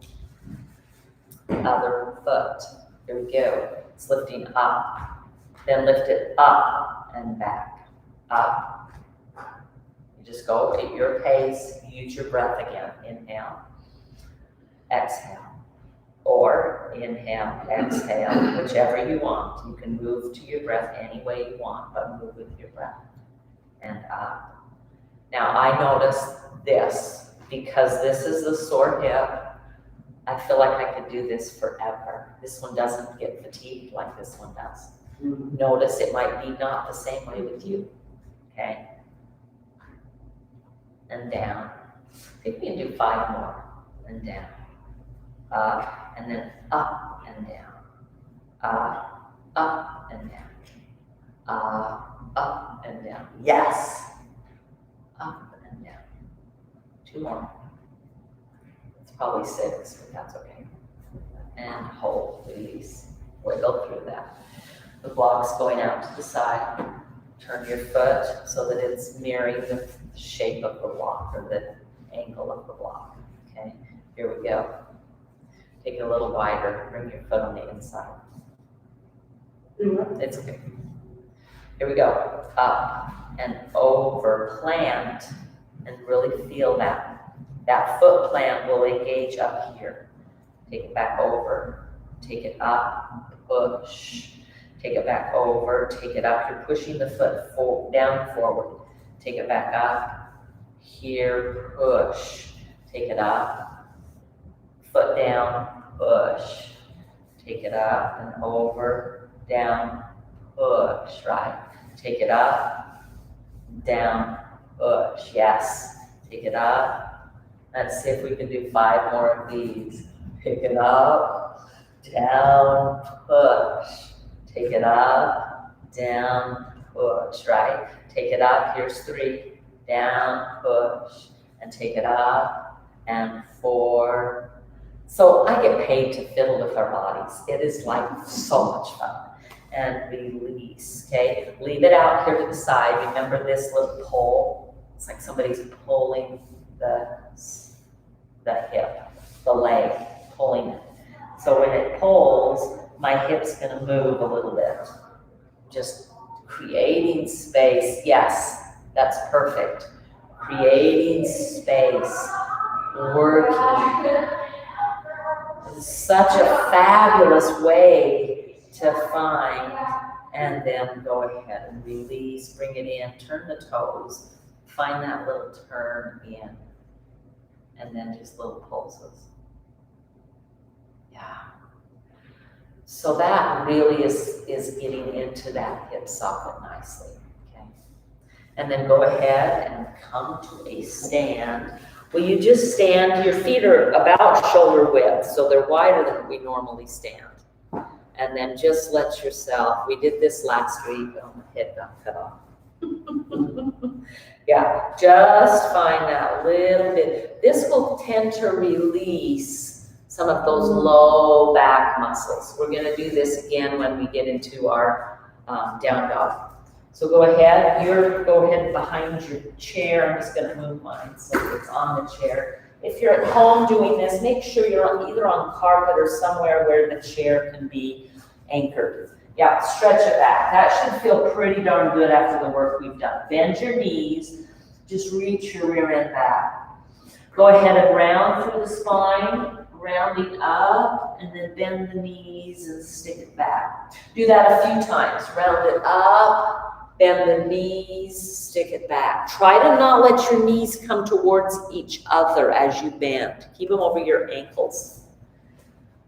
Other foot. Here we go. It's lifting up. Then lift it up and back. Up. You just go at your pace. Use your breath again. Inhale. Exhale. Or inhale, exhale, whichever you want. You can move to your breath any way you want, but move with your breath. And up. Now I notice this, because this is a sore hip, I feel like I could do this forever. This one doesn't get fatigued like this one does. Notice it might be not the same way with you, okay? And down. I think we can do 5 more. And down. Up. And then up and down, up and down, up and down. Yes, up and down. 2 more. It's probably 6, but that's okay. And hold, release. Wiggle through that. The block's going out to the side. Turn your foot so that it's mirroring the shape of the block or the angle of the block. Okay, here we go. Take it a little wider, bring your foot on the inside. It's okay. Here we go. Up and over, plant, and really feel that. That foot plant will engage up here. Take it back over, take it up, push. Take it back over, take it up. You're pushing the foot down forward. Take it back up. Here, push. Take it up. Foot down, push. Take it up and over, down, push, right? Take it up, down, push, yes. Take it up. Let's see if we can do 5 more of these. Pick it up, down, push. Take it up, down, push, right? Take it up, here's 3, down, push. And take it up, and 4. So I get paid to fiddle with our bodies. It is like so much fun. And release, okay? Leave it out here to the side. Remember this little pull? It's like somebody's pulling the hip, the leg, pulling it. So when it pulls, my hip's gonna move a little bit. Just creating space. Yes, that's perfect. Creating space, working. Such a fabulous way to find, and then go ahead and release, bring it in, turn the toes, find that little turn in, and then just little pulses. Yeah. So that really is getting into that hip socket nicely, okay? And then go ahead and come to a stand. Well, you just stand, your feet are about shoulder width, so they're wider than we normally stand. And then just let yourself, we did this last week, oh, my head got cut off. Yeah, just find that little bit. This will tend to release some of those low back muscles. We're gonna do this again when we get into our down dog. So go ahead, go ahead behind your chair. I'm just gonna move mine so it's on the chair. If you're at home doing this, make sure you're either on carpet or somewhere where the chair can be anchored. Yeah, stretch it back. That should feel pretty darn good after the work we've done. Bend your knees, just reach your rear end back. Go ahead and round through the spine, rounding up, and then bend the knees and stick it back. Do that a few times. Round it up, bend the knees, stick it back. Try to not let your knees come towards each other as you bend. Keep them over your ankles.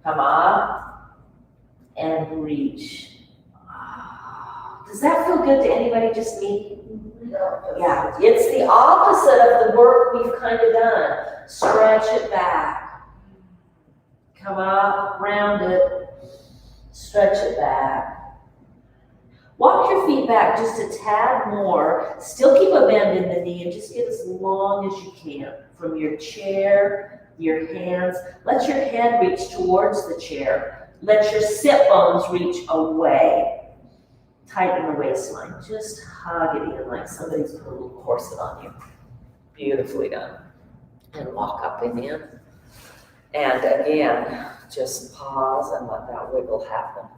Come up and reach. Does that feel good to anybody, just me? Yeah, it's the opposite of the work we've kind of done. Stretch it back. Come up, round it, stretch it back. Walk your feet back just a tad more. Still keep a bend in the knee and just get as long as you can from your chair, your hands. Let your head reach towards the chair. Let your sit bones reach away. Tighten the waistline. Just hug it in like somebody's put a little corset on you. Beautifully done. And walk up and in. And again, just pause and let that wiggle happen.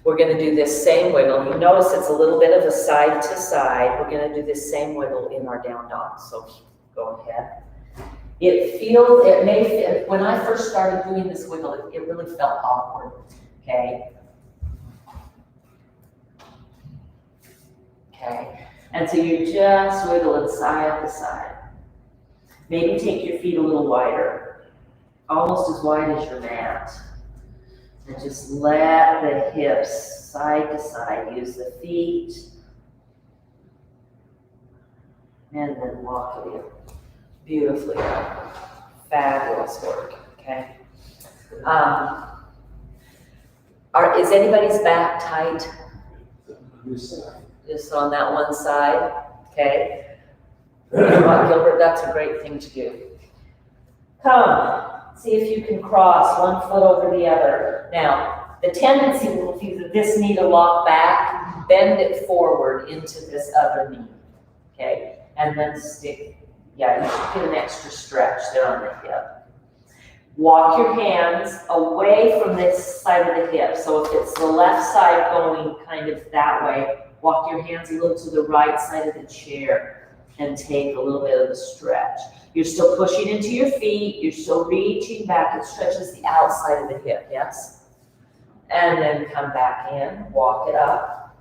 We're going to do this same wiggle. You notice it's a little bit of a side to side. We're going to do this same wiggle in our down dog. So go ahead. It may feel, when I first started doing this wiggle, it really felt awkward. Okay. Okay. And so you just wiggle it side to side. Maybe take your feet a little wider, almost as wide as your mat. And just let the hips side to side. Use the feet. And then walk it in. Beautifully done. Fabulous work, okay? Is anybody's back tight? Just on that one side, okay? You know what, Gilbert, that's a great thing to do. Come, see if you can cross one foot over the other. Now, the tendency will be for this knee to lock back, bend it forward into this other knee, okay? And then stick, yeah, you should get an extra stretch there on the hip. Walk your hands away from this side of the hip. So if it's the left side going kind of that way, walk your hands a little to the right side of the chair and take a little bit of a stretch. You're still pushing into your feet. You're still reaching back. It stretches the outside of the hip, yes? And then come back in, walk it up,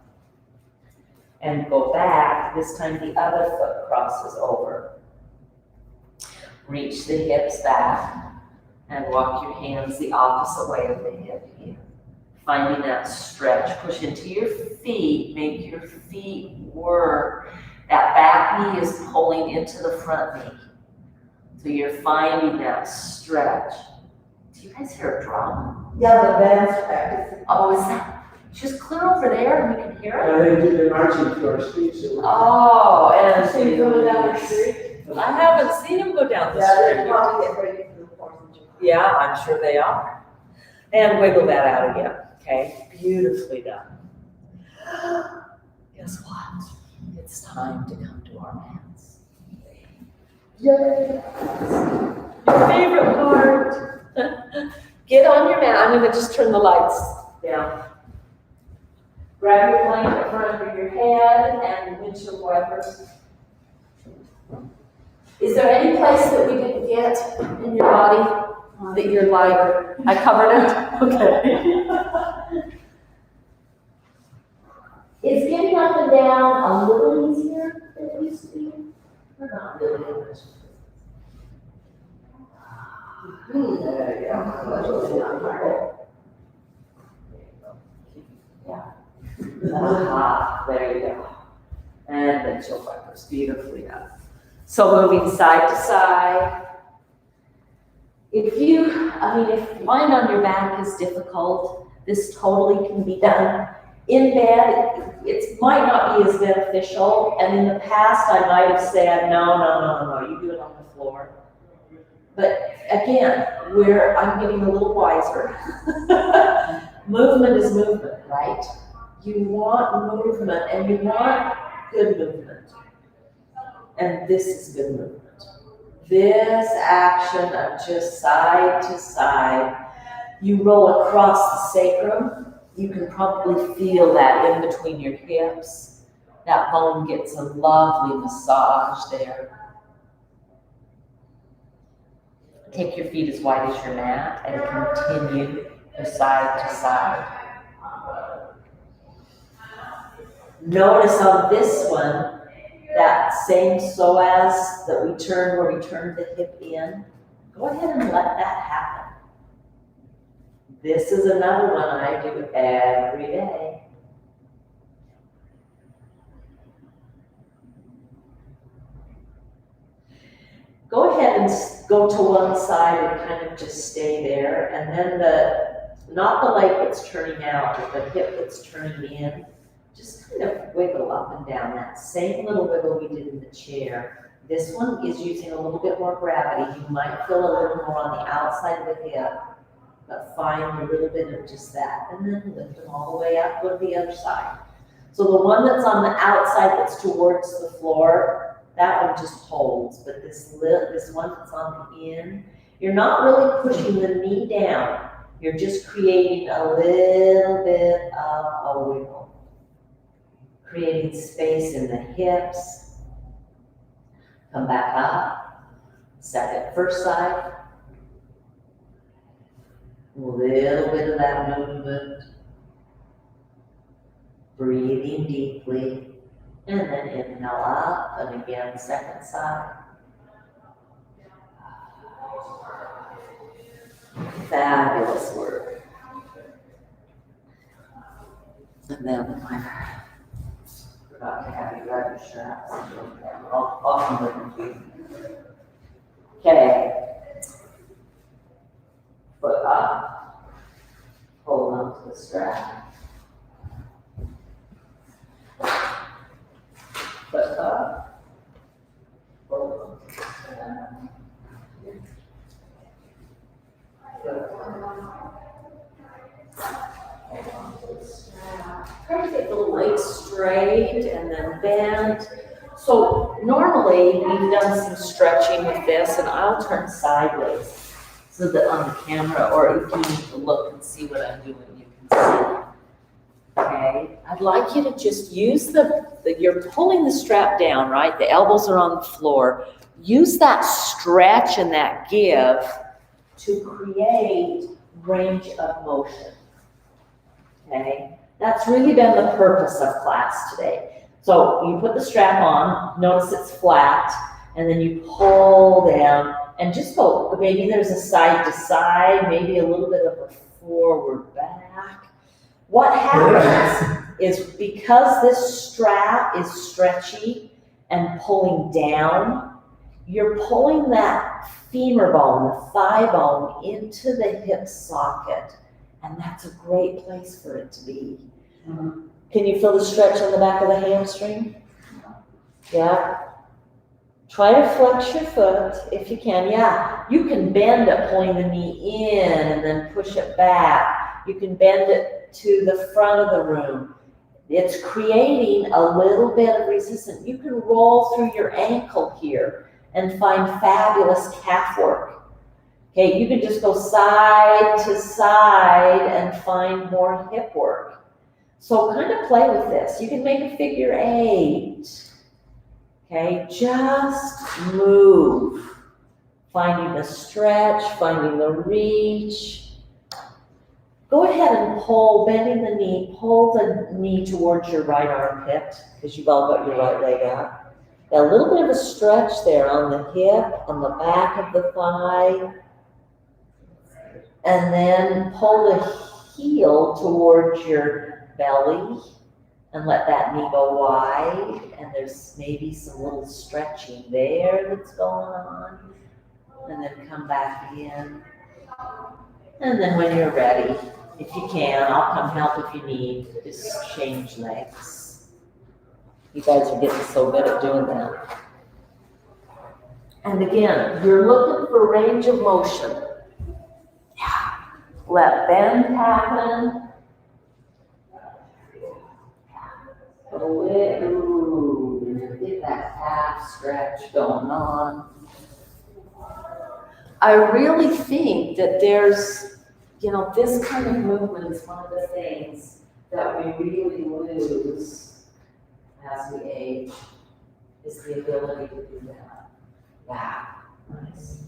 and go back. This time the other foot crosses over. Reach the hips back and walk your hands the opposite way of the hip here. Finding that stretch. Push into your feet. Make your feet work. That back knee is pulling into the front knee. So you're finding that stretch. Do you guys hear a drum? Yeah, the band's practicing. Oh, is that just clear over there and we can hear it? They do the marching to our street, so. Oh, and So you coming down the street? I haven't seen him go down the Yeah, they're street. probably getting ready for the 4th of July. Yeah, I'm sure they are. And wiggle that out again, okay? Beautifully done. Guess what? It's time to come to our mats. Yay! Your favorite part. Get on your mat. I'm gonna just turn the lights down. Grab your blanket from under your head and windshield wipers. Is there any place that we didn't get in your body that you're like, I covered it? Okay. Is getting up and down a little easier than it used to be? Or not really? There you go. And then chill wipers, beautifully done. So moving side to side. If lying on your back is difficult, this totally can be done. In bed, it might not be as beneficial, and in the past I might have said, no, you do it on the floor. But again, I'm getting a little wiser. Movement is movement, right? You want movement, and you want good movement. And this is good movement. This action of just side to side, you roll across the sacrum. You can probably feel that in between your hips. That bone gets a lovely massage there. Take your feet as wide as your mat and continue to side to side. Notice on this one, that same psoas that we turn where we turn the hip in, go ahead and let that happen. This is another one I do every day. Go ahead and go to one side and kind of just stay there, and then not the leg that's turning out, but the hip that's turning in. Just kind of wiggle up and down, that same little wiggle we did in the chair. This one is using a little bit more gravity. You might feel a little more on the outside of the hip, but find a little bit of just that, and then lift them all the way up, go to the other side. So the one that's on the outside that's towards the floor, that one just holds, but this one that's on the in, you're not really pushing the knee down. You're just creating a little bit of a wiggle. Creating space in the hips. Come back up. First side. A little bit of that movement. Breathing deeply. And then inhale up, and again, second side. Fabulous work. And then forgot to have you grab your straps. I'll come with you. Okay. Foot up. Hold on to the strap. Foot up. Hold on to the strap. Try to get the legs straight and then bend. So normally we've done some stretching with this, and I'll turn sideways so that on the camera, or if you need to look and see what I'm doing, you can see. Okay, I'd like you to just use you're pulling the strap down, right? The elbows are on the floor. Use that stretch and that give to create range of motion. Okay, that's really been the purpose of class today. So you put the strap on, notice it's flat, and then you pull down and just go, maybe there's a side to side, maybe a little bit of a forward back. What happens is because this strap is stretchy and pulling down, you're pulling that femur bone, the thigh bone, into the hip socket, and that's a great place for it to be. Mm-hmm. Can you feel the stretch on the back of the hamstring? Yeah. Try to flex your foot if you can. Yeah, you can bend it, pulling the knee in and then push it back. You can bend it to the front of the room. It's creating a little bit of resistance. You can roll through your ankle here and find fabulous calf work. Okay, you can just go side to side and find more hip work. So kind of play with this. You can make a figure 8. Okay, just move. Finding the stretch, finding the reach. Go ahead and pull, bending the knee, pull the knee towards your right armpit, because you've all got your right leg out. Got a little bit of a stretch there on the hip, on the back of the thigh. And then pull the heel towards your belly and let that knee go wide. And there's maybe some little stretching there that's going on. And then come back in. And then when you're ready, if you can, I'll come help if you need, just change legs. You guys are getting so good at doing that. And again, you're looking for range of motion. Yeah. Let bend happen. Ooh, get that calf stretch going on. I really think that there's, this kind of movement is one of the things that we really lose as we age, is the ability to do that. Yeah, nice.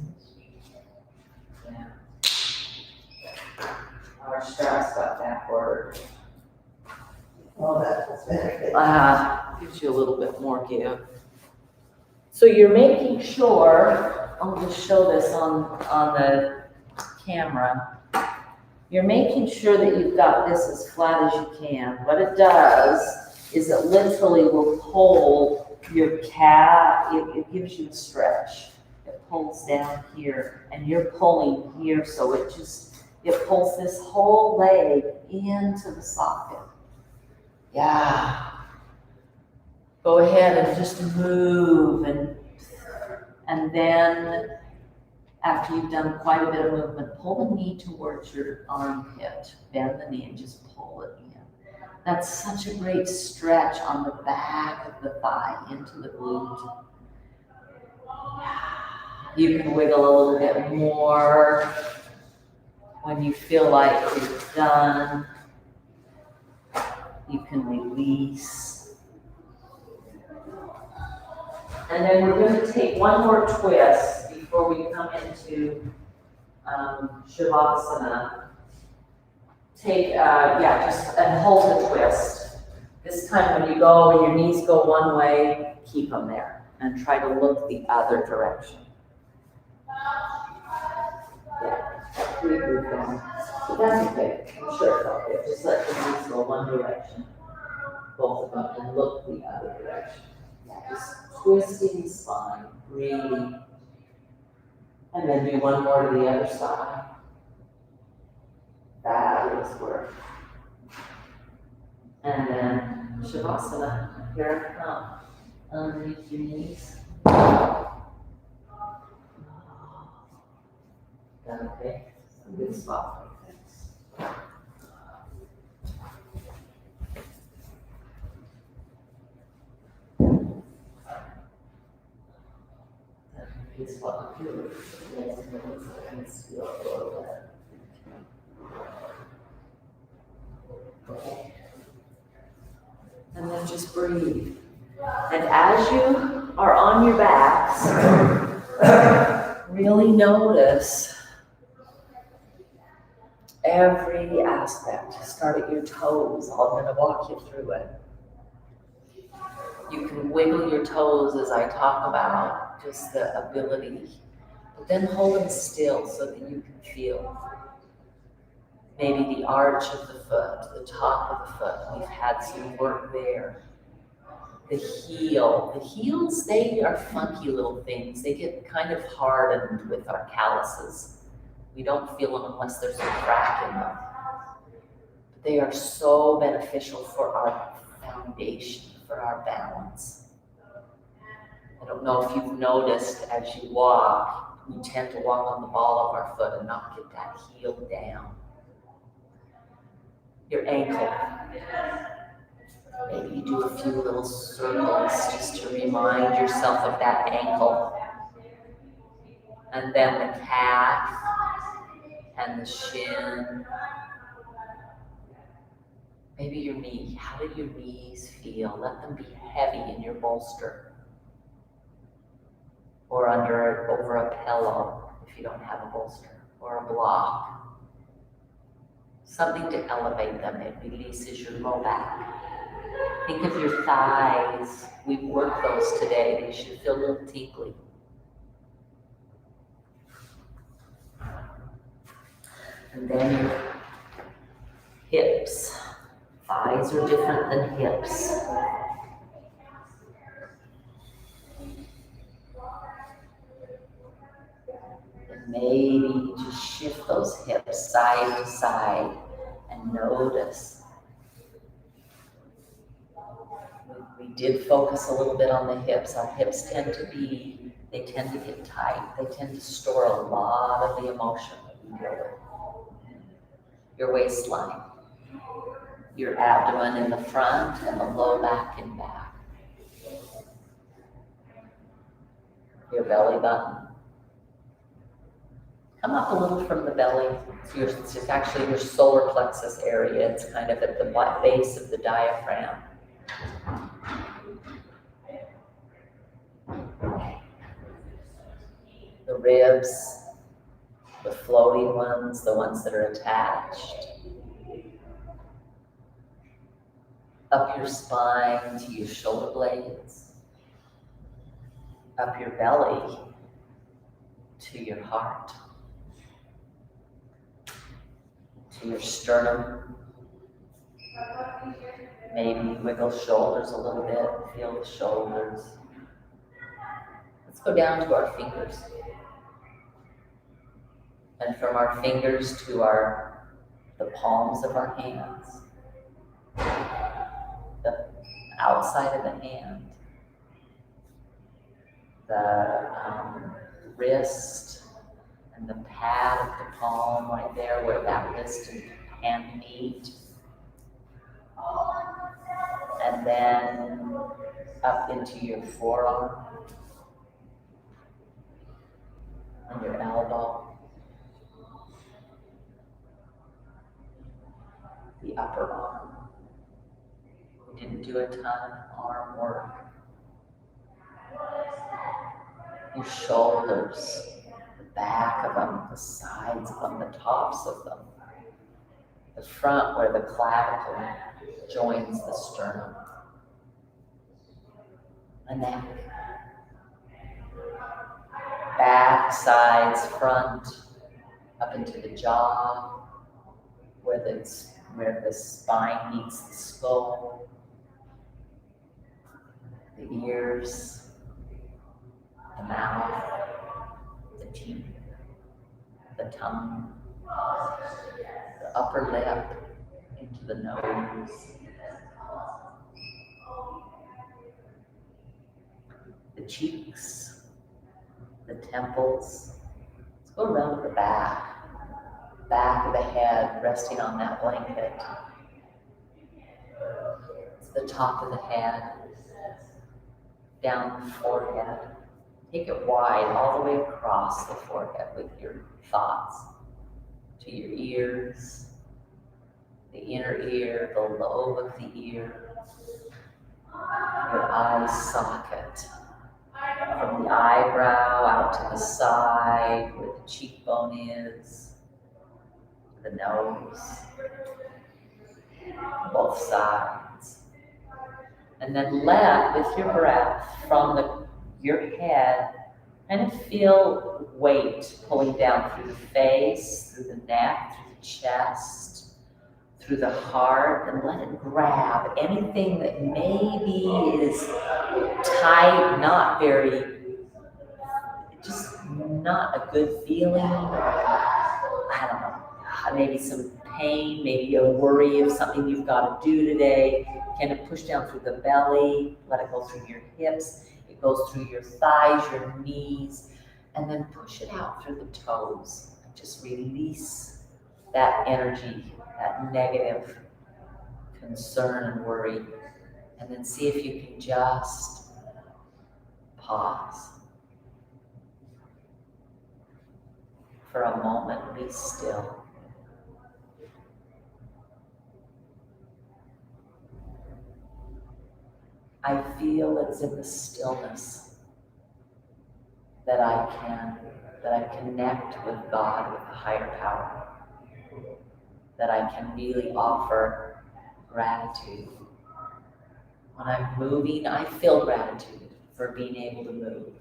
Yeah. Our straps got backward. Oh, that was very good. Gives you a little bit more give. So you're making sure, I'll just show this on the camera. You're making sure that you've got this as flat as you can. What it does is it literally will pull your calf, it gives you a stretch. It pulls down here, and you're pulling here, so it just It pulls this whole leg into the socket. Yeah. Go ahead and just move, and then after you've done quite a bit of movement, pull the knee towards your armpit. Bend the knee and just pull it in. That's such a great stretch on the back of the thigh into the glute. You can wiggle a little bit more when you feel like you're done. You can release. And then we're going to take one more twist before we come into Shavasana. And hold the twist. This time when you go, when your knees go one way, keep them there and try to look the other direction. Yeah, pretty good going. But that's okay. I'm sure it's okay. Just let the knees go one direction, both of them, and look the other direction. Yeah, just twisting the spine, breathing. And then do one more to the other side. Fabulous work. And then Shavasana, here I come. Underneath your knees. Done okay? Good spot. Good spot. Okay. And then just breathe. And as you are on your backs, really notice every aspect. Start at your toes. I'm going to walk you through it. You can wiggle your toes as I talk about just the ability, but then hold them still so that you can feel maybe the arch of the foot, the top of the foot. We've had some work there. The heel. The heels, they are funky little things. They get kind of hardened with our calluses. We don't feel them unless there's a crack in them. But they are so beneficial for our foundation, for our balance. I don't know if you've noticed as you walk, we tend to walk on the ball of our foot and not get that heel down. Your ankle. Maybe you do a few little circles just to remind yourself of that ankle. And then the calf and the shin. Maybe your knee. How do your knees feel? Let them be heavy in your bolster. Or over a pillow if you don't have a bolster. Or a block. Something to elevate them. It releases your low back. Think of your thighs. We've worked those today. They should feel a little tinkly. And then your hips. Thighs are different than hips. And maybe just shift those hips side to side and notice. We did focus a little bit on the hips. Our hips tend to get tight. They tend to store a lot of the emotion that we deal with. Your waistline, your abdomen in the front, and the low back and back. Your belly button. Come up a little from the belly. It's actually your solar plexus area. It's kind of at the base of the diaphragm. The ribs, the floating ones, the ones that are attached. Up your spine to your shoulder blades. Up your belly to your heart. To your sternum. Maybe wiggle shoulders a little bit, feel the shoulders. Let's go down to our fingers. And from our fingers to the palms of our hands, the outside of the hand, the wrist, and the pad of the palm right there where that wrist and hand meet. And then up into your forearm and your elbow. The upper arm. We didn't do a ton of arm work. Your shoulders, the back of them, the sides of them, the tops of them. The front where the clavicle joins the sternum. The neck. Back, sides, front, up into the jaw, where the spine meets the skull. The ears, the mouth, the teeth, the tongue, the upper lip into the nose. The cheeks, the temples. Let's go around to the back of the head, resting on that blanket. It's the top of the head, down the forehead. Take it wide, all the way across the forehead with your thoughts to your ears, the inner ear, the lobe of the ear, your eye socket, from the eyebrow out to the side where the cheekbone is, the nose, both sides. And then let, with your breath, from your head, kind of feel weight pulling down through the face, through the neck, through the chest, through the heart, and let it grab anything that maybe is tight, not very, just not a good feeling. I don't know, maybe some pain, maybe a worry of something you've got to do today. Kind of push down through the belly, let it go through your hips. It goes through your thighs, your knees, and then push it out through the toes. Just release that energy, that negative concern and worry, and then see if you can just pause. For a moment, be still. I feel it's in the stillness that I connect with God, with the higher power, that I can really offer gratitude. When I'm moving, I feel gratitude for being able to move.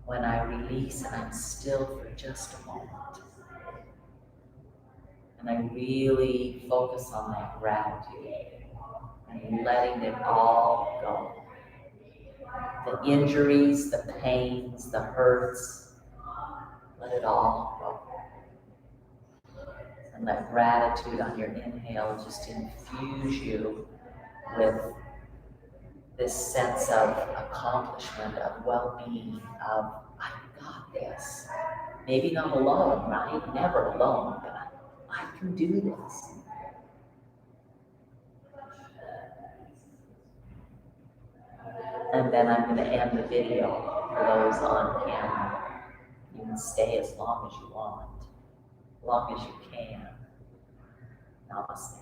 When I release and I'm still for just a moment, and I really focus on that gratitude and letting it all go. The injuries, the pains, the hurts, let it all go. And let gratitude on your inhale just infuse you with this sense of accomplishment, of well-being, of I got this. Maybe not alone, right? Never alone, but I can do this. And then I'm going to end the video for those on camera. You can stay as long as you want, as long as you can. Namaste.